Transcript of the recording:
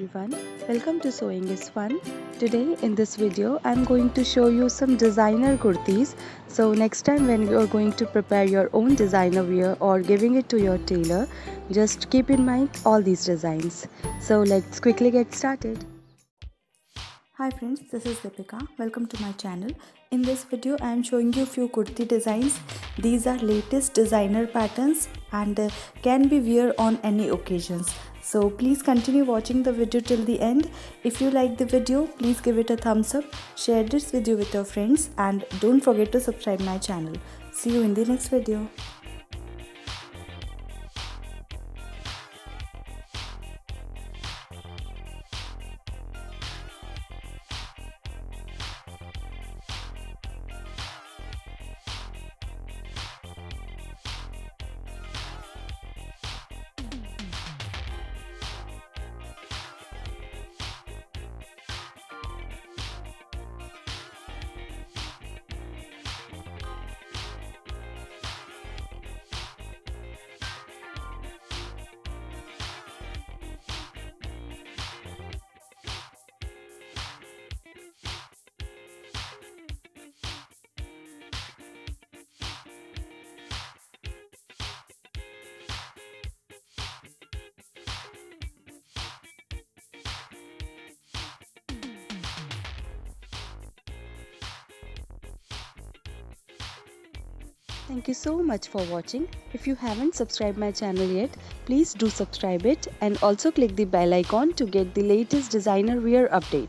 everyone, welcome to Sewing is Fun. Today in this video I'm going to show you some designer kurtis. So next time when you are going to prepare your own designer wear or giving it to your tailor, just keep in mind all these designs. So let's quickly get started. Hi friends, this is Deepika. Welcome to my channel. In this video I am showing you few kurti designs. These are latest designer patterns and can be wear on any occasions. So please continue watching the video till the end. If you like the video, please give it a thumbs up, share this video with your friends and don't forget to subscribe my channel. See you in the next video. Thank you so much for watching. If you haven't subscribed my channel yet, please do subscribe it and also click the bell icon to get the latest designer wear update.